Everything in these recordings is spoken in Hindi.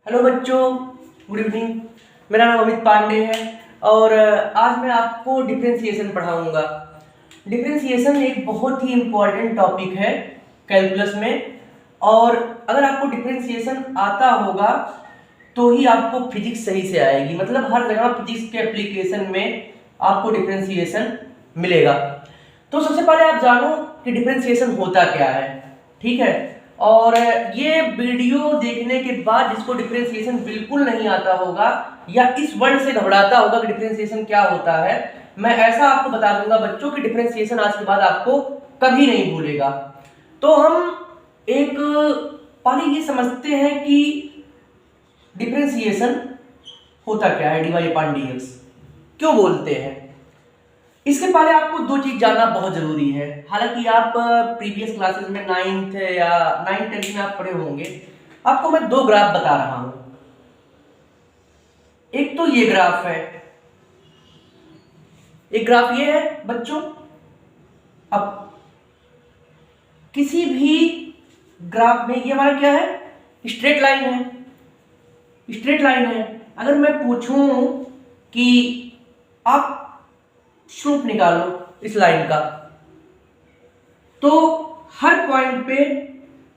हेलो बच्चों, गुड इवनिंग। मेरा नाम अमित पांडे है और आज मैं आपको डिफरेंशिएशन पढ़ाऊंगा। डिफरेंशिएशन एक बहुत ही इम्पॉर्टेंट टॉपिक है कैलकुलस में, और अगर आपको डिफरेंशिएशन आता होगा तो ही आपको फिजिक्स सही से आएगी। मतलब हर जगह फिजिक्स के एप्लीकेशन में आपको डिफरेंशिएशन मिलेगा। तो सबसे पहले आप जानो कि डिफरेंशिएशन होता क्या है, ठीक है। और ये वीडियो देखने के बाद जिसको डिफरेंशिएशन बिल्कुल नहीं आता होगा या इस वर्ड से घबराता होगा कि डिफरेंशिएशन क्या होता है, मैं ऐसा आपको बता दूंगा बच्चों कि डिफरेंशिएशन आज के बाद आपको कभी नहीं भूलेगा। तो हम एक पहले ये समझते हैं कि डिफरेंशिएशन होता क्या है, dy upon dx क्यों बोलते हैं। इसके पहले आपको दो चीज जानना बहुत जरूरी है। हालांकि आप प्रीवियस क्लासेस में 9th या 9th 10th में आप पढ़े होंगे। आपको मैं दो ग्राफ बता रहा हूं। एक तो ये ग्राफ है, एक ग्राफ ये है बच्चों। अब किसी भी ग्राफ में ये हमारा क्या है, स्ट्रेट लाइन है। स्ट्रेट लाइन है। अगर मैं पूछूं कि आप स्लोप निकालो इस लाइन का, तो हर पॉइंट पे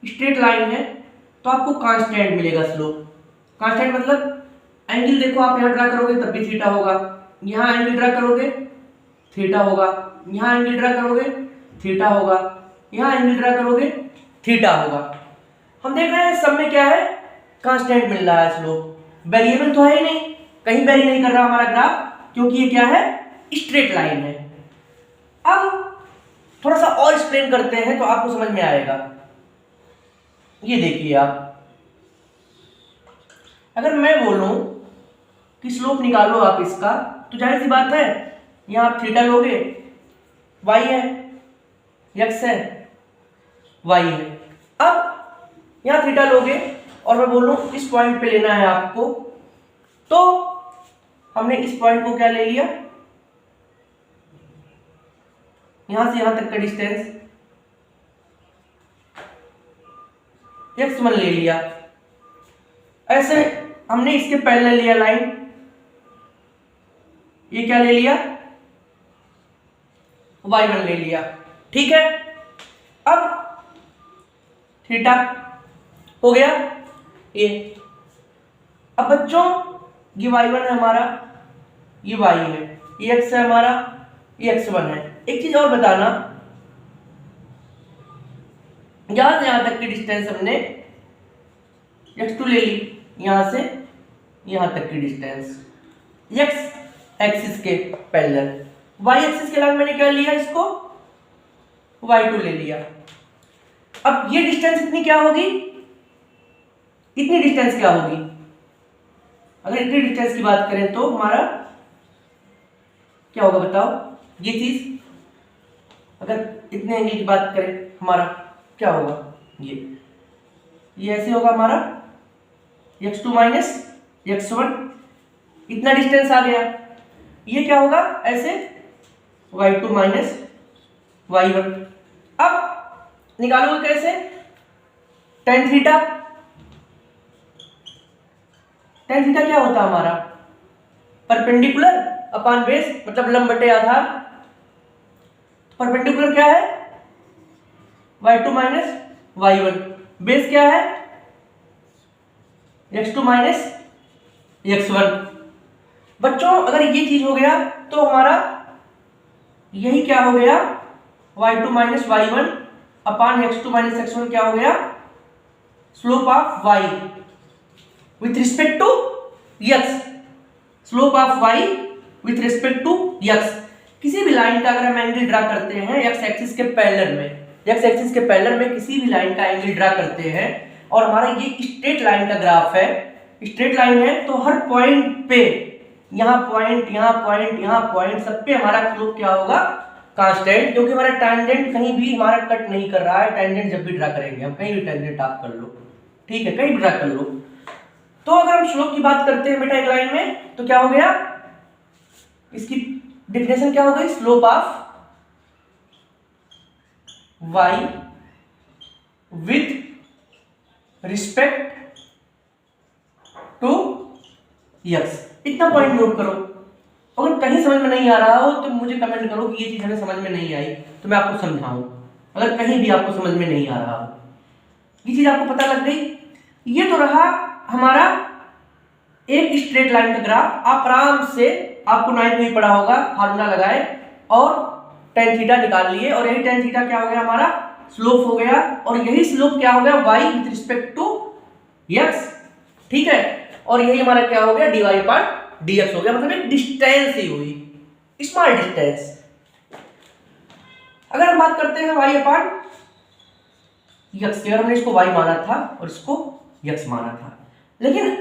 स्ट्रेट लाइन है तो आपको कांस्टेंट मिलेगा स्लोप। कांस्टेंट मतलब एंगल देखो, आप यहां ड्रा करोगे तब भी थीटा होगा, यहां एंगल ड्रा करोगे थीटा होगा, यहां एंगल ड्रा करोगे थीटा होगा, यहां एंगल ड्रा करोगे थीटा होगा। हम देख रहे हैं सब में क्या है, कांस्टेंट मिल रहा है स्लोप। वेरिएबल तो है ही नहीं, कहीं वेरी नहीं कर रहा हमारा ग्राफ, क्योंकि ये क्या है, स्ट्रेट लाइन है। अब थोड़ा सा और एक्सप्लेन करते हैं तो आपको समझ में आएगा। ये देखिए आप, अगर मैं बोलूं कि स्लोप निकालो आप इसका, तो जाहिर सी बात है यहां आप थीटा लोगे, y है, x है, y है। अब यहां थीटा लोगे और मैं बोलूं इस पॉइंट पे लेना है आपको, तो हमने इस पॉइंट को क्या ले लिया, यहां से यहां तक का डिस्टेंस x1 ले लिया। ऐसे हमने इसके पैरेलल लिया लाइन, ये क्या ले लिया, y1 ले लिया, ठीक है। अब थीटा हो गया ये। अब बच्चों ये y1 है हमारा, ये y है, ये x है हमारा, ये x1 है। एक चीज और बताना, यहां से यहां तक की डिस्टेंस हमने x2 ले ली, यहां से यहां तक की डिस्टेंस x एक्सिस के पैरेलल, y एक्सिस के अलावा मैंने क्या लिया, इसको y2 ले लिया। अब ये डिस्टेंस इतनी क्या होगी, इतनी डिस्टेंस क्या होगी, अगर इतनी डिस्टेंस की बात करें तो हमारा क्या होगा बताओ। ये चीज अगर इतने एंगल की बात करें हमारा क्या होगा, ये ऐसे होगा हमारा x2 माइनस x1, इतना डिस्टेंस आ गया। ये क्या होगा ऐसे y2 माइनस y1। अब निकालोगे कैसे, tan थीटा। tan थीटा क्या होता है हमारा, परपेंडिकुलर अपॉन बेस, मतलब लंब बटे आधार। परपेंडिकुलर क्या है, y2 माइनस y1, बेस क्या है x2 माइनस x1। बच्चों अगर ये चीज हो गया तो हमारा यही क्या हो गया, y2 minus y1 upon x2 minus x1 क्या हो गया, slope of y with respect to x। Slope of y with respect to x। किसी भी लाइन का अगर हम एंगल ड्रा करते हैं x एक्सिस के पैरेलल में, x एक्सिस के पैरेलल में किसी भी लाइन का एंगल ड्रा करते हैं, और हमारा ये स्ट्रेट लाइन का ग्राफ है, स्ट्रेट लाइन है, तो हर पॉइंट पे, यहाँ पॉइंट, यहाँ पॉइंट, यहाँ पॉइंट, सब पे हमारा स्लोप क्या होगा, कांस्टेंट, क्योंकि हमारा टेंजेंट कहीं भी हमारा कट नहीं कर रहा है। टेंजेंट जब भी ड्रा करेंगे हम, कहीं भी टेंजेंट आप कर लो, ठीक है, कहीं भी ड्रा कर लो। तो अगर हम स्लोप की बात करते हैं बेटा एक लाइन में, तो क्या हो गया, इसकी डेफिनेशन क्या हो गई, slope of y with respect x. इतना पॉइंट नोट करो। अगर कहीं समझ में नहीं आ रहा हो तो मुझे कमेंट करो कि ये चीज हमें समझ में नहीं आई, तो मैं आपको समझाऊं। अगर कहीं भी आपको समझ में नहीं आ रहा हो, ये चीज आपको पता लग गई। ये तो रहा हमारा एक स्ट्रेट लाइन का ग्राफ। आप आराम से, आपको 9th में पढ़ा होगा, फार्मूला लगाए और tan थीटा निकाल लिए, और यही tan थीटा क्या हो गया हमारा, स्लोप हो गया, और यही स्लोप क्या हो गया, y with respect to x। ठीक है, और यही हमारा क्या हो गया, dy पार्ट dx हो गया, मतलब एक डिस्टेंस ही हुई, स्मॉल डिस्टेंस। अगर हम बात करते हैं y पार्ट x की, अगर हमने इसको y माना था और इसको x माना था, लेकिन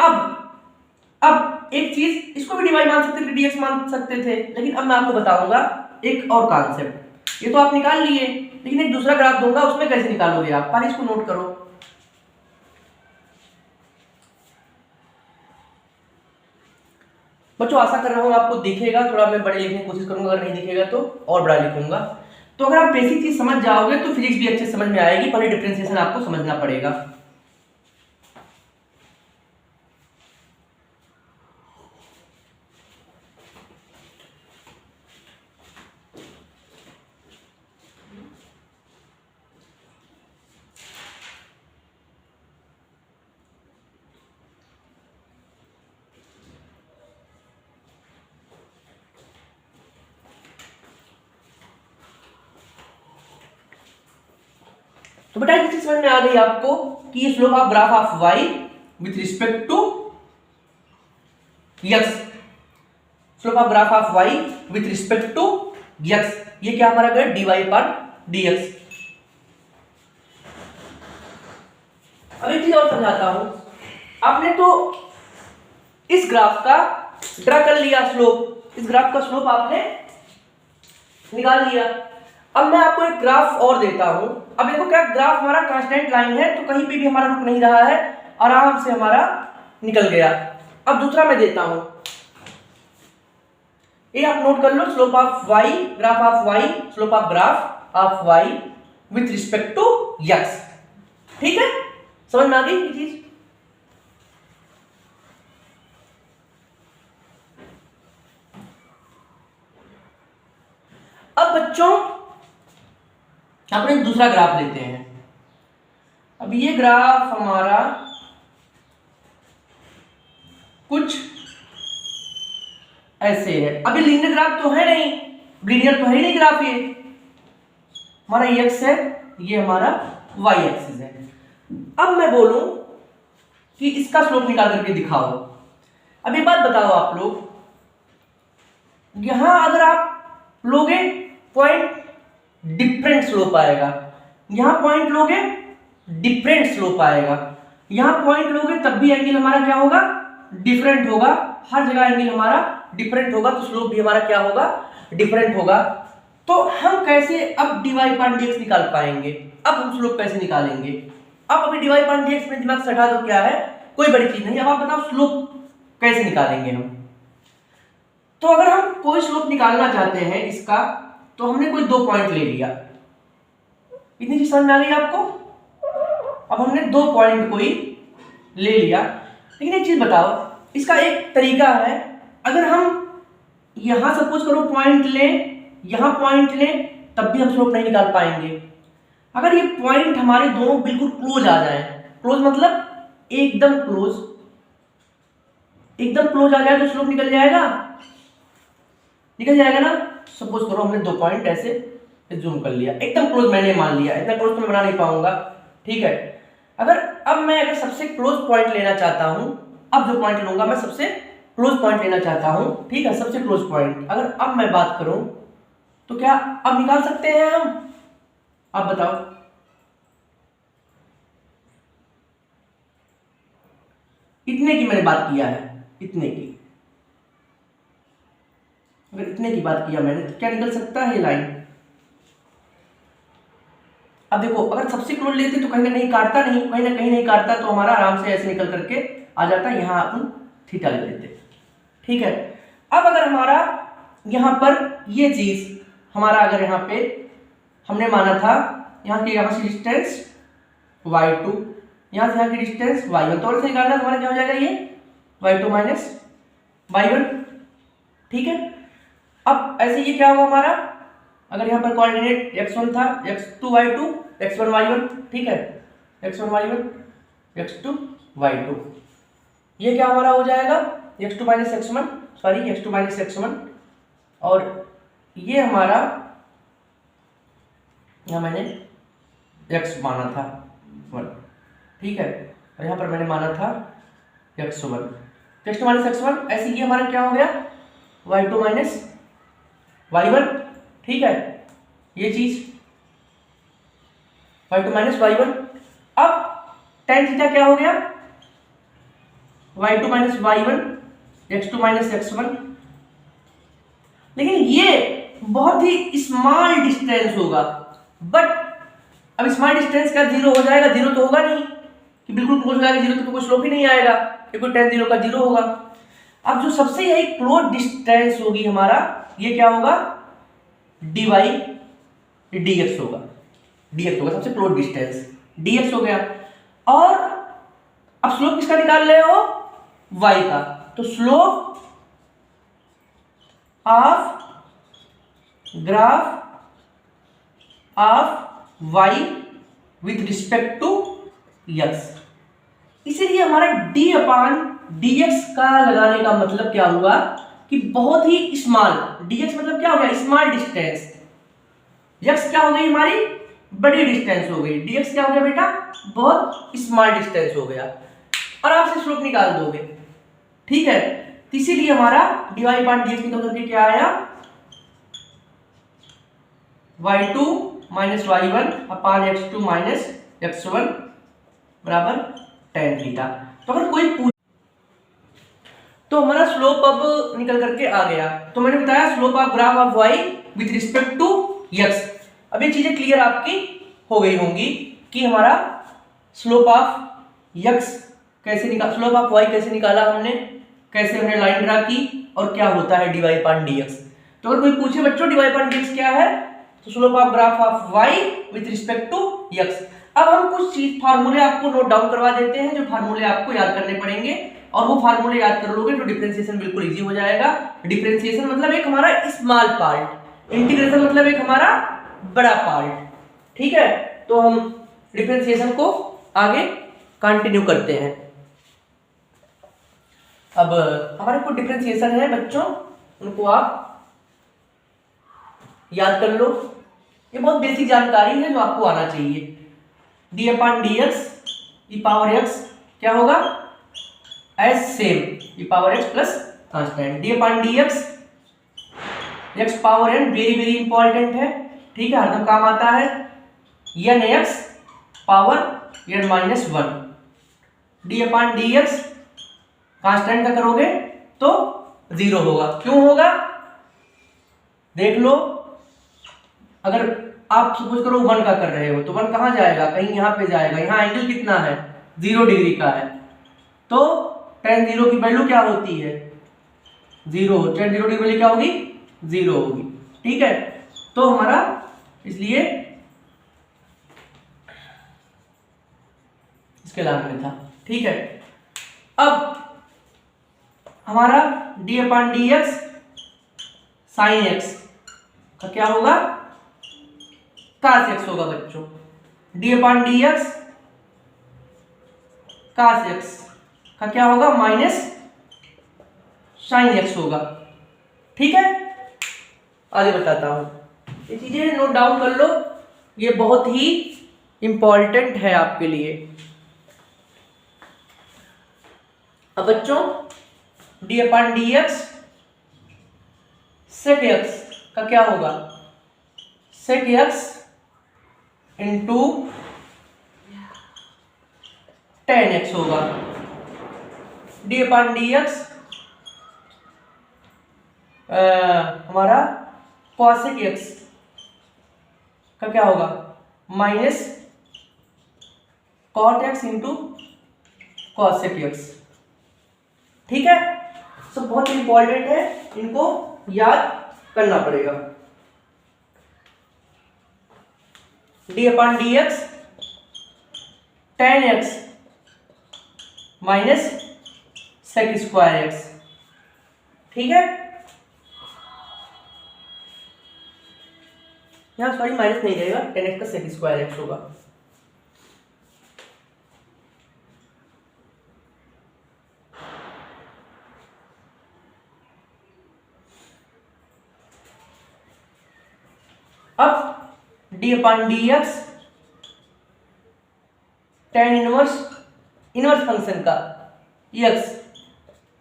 अब एक चीज, इसको भी dy मान सकते थे, dx मान सकते थे, लेकिन अब मैं आपको बताऊंगा एक और कॉन्सेप्ट। ये तो आप निकाल लिए, लेकिन एक दूसरा ग्राफ दूंगा, उसमें कैसे निकालोगे आप, पहले इसको नोट करो। बच्चों आशा कर रहा हूं आपको दिखेगा, थोड़ा मैं बड़े लिखने की कोशिश करूंगा, अगर नहीं दिखेगा तो और बड़ा लिखूंगा। तो अगर आप बेसिक चीज समझ जाओगे तो फिजिक्स भी अच्छे से समझ में आएगी, पहले डिफरेंशिएशन आपको समझना पड़ेगा। तो बेटा ये चीज समझ में आ गई आपको कि ये slope of graph of y with respect to x, slope of graph of y with respect to x, ये क्या हमारा गया, dy पार्ट dx। अब एक चीज और समझाता हूं। आपने तो इस ग्राफ का ड्रा कर लिया स्लोप, इस ग्राफ का स्लोप आपने निकाल लिया। अब मैं आपको एक ग्राफ और देता हूं। अब देखो क्या, ग्राफ हमारा कांस्टेंट लाइन है, तो कहीं पे भी हमारा रुक नहीं रहा है, आराम से हमारा निकल गया। अब दूसरा मैं देता हूं, ये आप नोट कर लो, slope of y, graph of y, slope of graph of y with respect to x। ठीक है, समझ में आ गई ये चीज। अब बच्चों अपने दूसरा ग्राफ लेते हैं। अब ये ग्राफ हमारा कुछ ऐसे है। अभी लीनियर ग्राफ तो है नहीं, लीनियर तो है ही नहीं ग्राफ, ये हमारा x है, ये हमारा y एक्सिस है। अब मैं बोलूं कि इसका स्लोप निकाल करके दिखाओ। अब एक बात बताओ आप लोग, यहां अगर आप लोगे पॉइंट, डिफरेंट स्लोप आएगा, यहां पॉइंट लोगे डिफरेंट स्लोप आएगा, यहां पॉइंट लोगे तब भी एंगल हमारा क्या होगा, डिफरेंट होगा। हर जगह एंगल हमारा डिफरेंट होगा, तो स्लोप भी हमारा क्या होगा, डिफरेंट होगा। तो हम कैसे अब dy पार्ट dx निकाल पाएंगे, अब हम स्लोप कैसे निकालेंगे। अब अभी dy पार्ट dx में दिमाग से हटा दो, क्या है, कोई बड़ी चीज नहीं। अब आप बताओ स्लोप कैसे निकालेंगे हम। तो अगर हम कोई स्लोप निकालना चाहते हैं इसका, तो हमने कोई दो पॉइंट ले लिया, इतनी चीज समझ में आ गई आपको। अब हमने दो पॉइंट कोई ले लिया, लेकिन एक चीज बताओ, इसका एक तरीका है। अगर हम यहां सपोज करो पॉइंट लें, यहां पॉइंट लें, तब भी हम स्लोप नहीं निकाल पाएंगे। अगर ये पॉइंट हमारे दोनों बिल्कुल क्लोज आ जाए, क्लोज मतलब एकदम क्लोज, एकदम क्लोज आ जाए तो स्लोप निकल जाएगा, निकल जाएगा ना। सपोज करो हमने दो पॉइंट ऐसे जूम कर लिया, एकदम क्लोज मैंने मान लिया, इतना क्लोज तो मैं बना नहीं पाऊंगा। ठीक है, अब मैं सबसे क्लोज पॉइंट लेना चाहता हूं, अब जो पॉइंट लूंगा मैं सबसे क्लोज पॉइंट लेना चाहता हूं। ठीक है, सबसे क्लोज पॉइंट अगर अब मैं बात करूं तो क्या अब निकाल सकते हैं हम, आप बताओ। इतने की मैंने बात किया है, इतने की, अगर इतने की बात किया मैंने तो क्या निकल सकता है ये लाइन। अब देखो अगर सबसे क्लोज लेते तो कहीं ना कहीं काटता नहीं, कहीं ना कहीं नहीं काटता, तो हमारा आराम से ऐसे निकल करके आ जाता, यहां अपन थीटा ले लेते। ठीक है, अब अगर हमारा यहां पर ये चीज हमारा, अगर यहां पे हमने माना था यहां से डिस्टेंस y2, यहां से यहां की डिस्टेंस y1, तो और से निकालना हमारा क्या हो जाएगा, ये y2 माइनस y1, ठीक है। अब ऐसे ये क्या होगा हमारा, अगर यहाँ पर कोऑर्डिनेट x1 था, x2 y2, x1 y1, ठीक है, x1 y1, x2 y2, ये क्या हमारा हो जाएगा x2 minus x1, sorry x2 minus x1, और ये हमारा यहाँ मैंने x माना था 1, ठीक है, और यहाँ पर मैंने माना था x1, x2 माइनस x1, ऐसे ये हमारा क्या हो गया y2 माइनस y1, ठीक है, ये चीज y2 माइनस y1। अब tan थीटा क्या हो गया y2 minus y1, x2 minus x1, लेकिन ये बहुत ही स्मॉल डिस्टेंस होगा, बट अब स्मॉल डिस्टेंस का जीरो हो जाएगा, जीरो तो होगा नहीं कि बिल्कुल क्लोज हो जाएगा जीरो, तो कोई स्लोप ही नहीं आएगा, क्योंकि tan जीरो का जीरो होगा। अब जो सबसे यही क्लोज डिस्टेंस होगी हमारा, ये क्या होगा dy dx होगा, dx होगा सबसे क्लोज डिस्टेंस, dx हो गया। और अब स्लोप किसका निकाल रहे हो, y का, तो slope of graph of y with respect to x, इसीलिए हमारा d अपान dx का लगाने का मतलब क्या हुआ कि बहुत ही स्मॉल, dx मतलब क्या हो गया स्मॉल डिस्टेंस, x क्या हो गई हमारी बड़ी डिस्टेंस हो गई, dx क्या हो गया बेटा बहुत स्मॉल डिस्टेंस हो गया, और आप से स्लोप निकाल दोगे, ठीक है। तो इसीलिए हमारा dy अपान dx निकल करके क्या आया y2 माइनस y1 अपान x2 माइनस x1 बराबर tan थीटा। तो अगर कोई तो हमारा स्लोप अब निकल करके आ गया, तो मैंने बताया slope of graph of y with respect to x। अब ये चीजें क्लियर आपकी हो गई होंगी कि हमारा स्लोप ऑफ x कैसे निकाला, स्लोप ऑफ y कैसे निकाला हमने, कैसे हमने लाइन ड्रा की, और क्या होता है dy अपान dx। तो अगर कोई पूछे बच्चों dy अपान dx क्या है, तो slope of graph of y with respect to x। अब हम कुछ चीज फार्मूले आपको नोट डाउन करवा देते हैं, जो फार्मूले आपको याद करने पड़ेंगे, और वो फार्मूले याद कर लोगे तो डिफरेंशिएशन बिल्कुल इजी हो जाएगा। डिफरेंशिएशन मतलब एक हमारा स्मॉल पार्ट, इंटीग्रेशन मतलब एक हमारा बड़ा पार्ट, ठीक है। तो हम डिफरेंशिएशन को आगे कंटिन्यू करते हैं। अब हमारे को डिफरेंशिएशन है बच्चों, उनको आप याद कर लो, ये बहुत बेसिक जानकारी है जो आपको आना चाहिए। D upon D X E power X क्या होगा as same E power X plus constant, D upon D X X power N very very important है, ठीक है, हरदम काम आता है, N X power N minus one, D upon D X constant का करोगे तो जीरो होगा, क्यों होगा देख लो, अगर आप सपोज करो 1 का कर रहे हो तो 1 कहां जाएगा, कहीं यहां पे जाएगा, यहां एंगल कितना है 0 डिग्री का है, तो tan 0 की वैल्यू क्या होती है 0, tan 0 की वैल्यू क्या होगी 0 होगी, ठीक है। तो हमारा इसलिए इसके लाइन में था, ठीक है। अब हमारा D upon D x sine x का क्या होगा कास एक्स होगा बच्चों, डी अपान डी एक्स कास एक्स का क्या होगा माइनस साइन एक्स होगा, ठीक है। आगे बताता हूं, ये चीजें नोट डाउन कर लो, ये बहुत ही इंपॉर्टेंट है आपके लिए। अब बच्चों d upon D x sec x का क्या होगा sec x into tan x होगा, डी अपान डी एक्स हमारा कॉसेक एक्स का क्या होगा minus cot x into cosec x, ठीक है। सब बहुत इंपॉर्टेंट है, इनको याद करना पड़ेगा। D upon D x tan X minus sec square X ठीक है, यहाँ सॉरी माइनस नहीं रहेगा, 10x का सेक स्क्वायर x होगा। अब d upon D x tan inverse function का x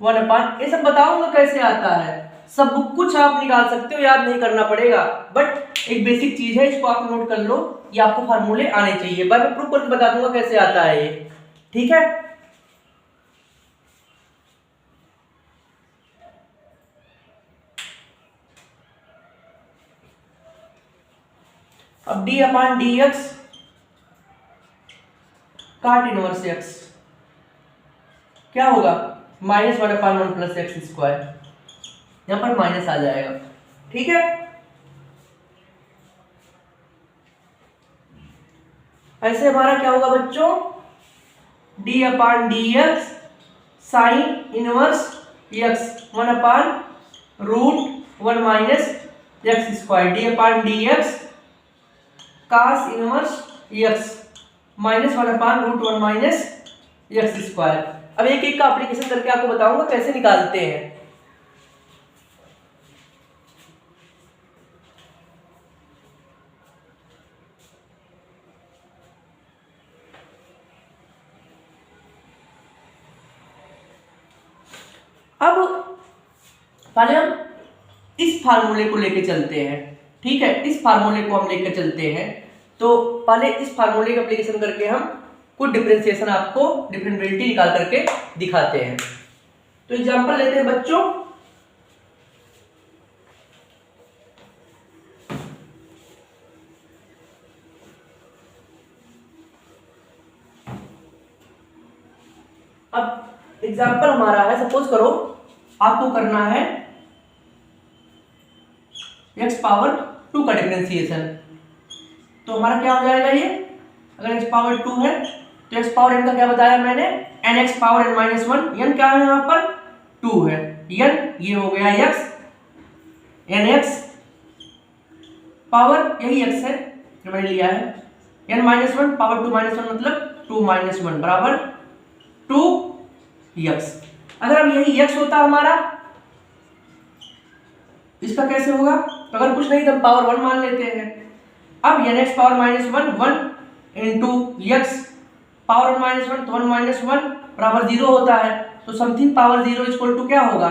1 अपान, ये सब बताऊंगा कैसे आता है, सब कुछ आप निकाल सकते हो, याद नहीं करना पड़ेगा, बट एक बेसिक चीज है, इसको आप नोट कर लो, ये आपको फार्मूले आने चाहिए, बाद में प्रूफ करके बता दूंगा कैसे आता है ये, ठीक है। अब d अपान डी एक्स काट इनवर्स x क्या होगा, -1 अपान 1 प्लस एक्स स्क्वायर, यहां पर माइनस आ जाएगा, ठीक है। ऐसे हमारा क्या होगा बच्चों, d upon D x sine inverse x 1 upon root 1 minus x square, d upon D x cos inverse x -1 upon root 1 minus x square. अब एक एक का एप्लीकेशन करके आपको बताऊंगा कैसे निकालते हैं। अब पहले हम इस फार्मूले को लेके चलते हैं, ठीक है, इस फार्मूले को हम लेकर चलते हैं, तो पहले इस फार्मूले का एप्लीकेशन करके हम कुछ डिफरेंशिएशन आपको डिफरेंशिएबिलिटी निकाल करके दिखाते हैं। तो एग्जांपल लेते हैं बच्चों, अब एग्जांपल हमारा है, सपोज करो आपको करना है x पावर 2 का डिफरेंशिएशन, तो हमारा क्या हो जाएगा ये, अगर x पावर 2 है तो x पावर n का क्या बताया मैंने, nx power n minus 1, n क्या है यहाँ पर 2 है, n ये हो गया x, nx पावर यही x है जो मैंने लिया है, n माइनस 1 पावर 2 माइनस 1 मतलब 2 माइनस 1 बराबर 2x। अगर अब यही x होता हमारा, इसका कैसे होगा, अगर कुछ नहीं तो हम पावर 1 मान लेते हैं। अब nx power minus 1 1 into x power 1 minus 1 तो 1 माइनस 1 बराबर 0 होता है, तो समथिंग पावर 0 इक्वल टू क्या होगा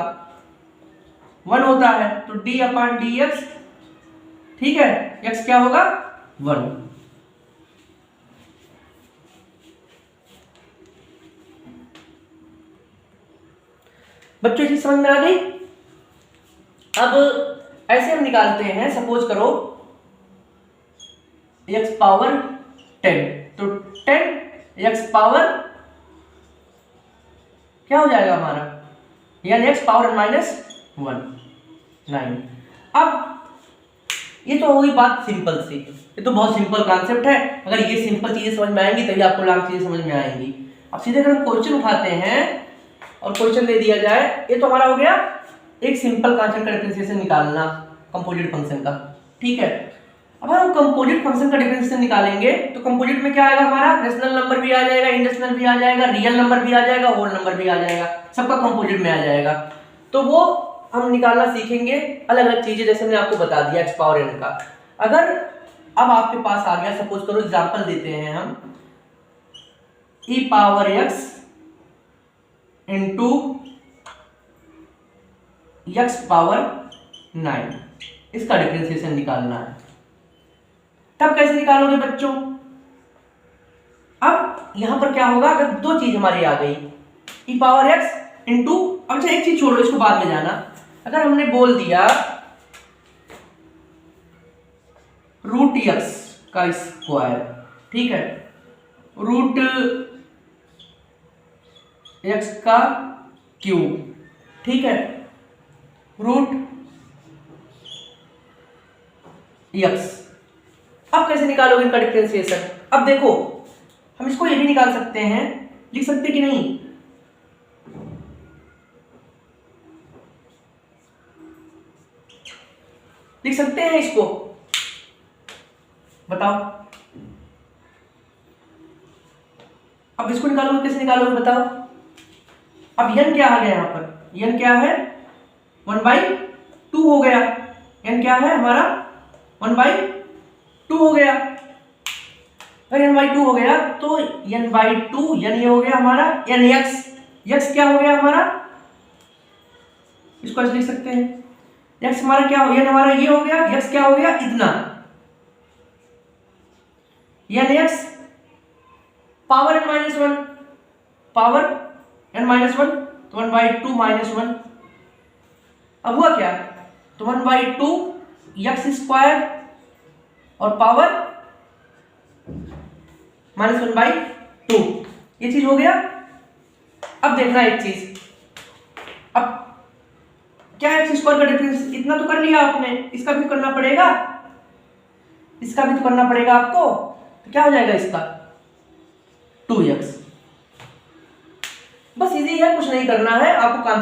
1 होता है, तो d अपान डी एक्स, ठीक है, x क्या होगा 1। बच्चों चीज समझ में आ गई। अब ऐसे हम निकालते हैं, सपोज करो x पावर 10, तो 10 x पावर क्या हो जाएगा हमारा, यानी x पावर माइनस 1 9। अब ये तो होगी बात सिंपल सी, ये तो बहुत सिंपल कॉन्सेप्ट है, अगर ये सिंपल चीजें समझ में आएंगी तभी आपको लॉन्ग चीजें समझ में आएंगी। अब सीधे अगर हम क्वेश्चन उठाते हैं और क्वेश्चन दे दिया जाए, ये तो हमारा हो गया एक सिंपल कॉन्सेप्ट का डिफरेंशिएशन निकालना कंपोजिट फंक्शन का, ठीक है। अब हम कंपोजिट फंक्शन का डिफरेंशिएशन निकालेंगे तो कंपोजिट में क्या आएगा हमारा, रेशनल नंबर भी आ जाएगा, इरेशनल भी आ जाएगा, रियल नंबर भी आ जाएगा, होल नंबर भी आ जाएगा, सबका कंपोजिट में आ जाएगा। तो वो हम निकालना सीखेंगे अलग अलग चीजें, जैसे मैंने आपको बता दिया x पावर n का। अगर अब आपके पास आ गया, सपोज करो एग्जांपल देते हैं हम, e power x into x power 9, इसका डिफरेंशिएशन निकालना है। तब कैसे निकालोगे बच्चों, अब यहां पर क्या होगा, अगर दो चीज हमारी आ गई e पावर x इंटू, अच्छा एक चीज छोड़ो इसको बाद में जाना, अगर हमने बोल दिया रूट x का स्क्वायर, ठीक है, रूट x का क्यूब, ठीक है, रूट x। अब कैसे निकालोगे इनका डिफरेंशिएशन, अब देखो हम इसको ये भी निकाल सकते हैं, लिख सकते कि नहीं, लिख सकते हैं इसको, बताओ। अब इसको निकालोगे, कैसे निकालोगे बताओ। अब n क्या आ गया यहाँ पर, n क्या है 1/2 हो गया, n क्या है हमारा 1/2 हो गया। अगर n/2 हो गया तो n/2 n ये हो गया हमारा nx, x क्या हो गया हमारा, इसको ऐसे लिख सकते हैं, x हमारा क्या हो, n हमारा ये हो गया, x क्या हो गया इतना, nx power n-1, power n-1 तो 1/2 -1। अब हुआ क्या, तो 1/2 x² और पावर -1/2, ये चीज हो गया। अब देखना एक चीज, अब क्या x² का डिफरेंस, इतना तो कर लिया आपने, इसका भी करना पड़ेगा, इसका भी तो करना पड़ेगा आपको, तो क्या हो जाएगा इसका 2x। बस इजी है, कुछ नहीं करना है आपको।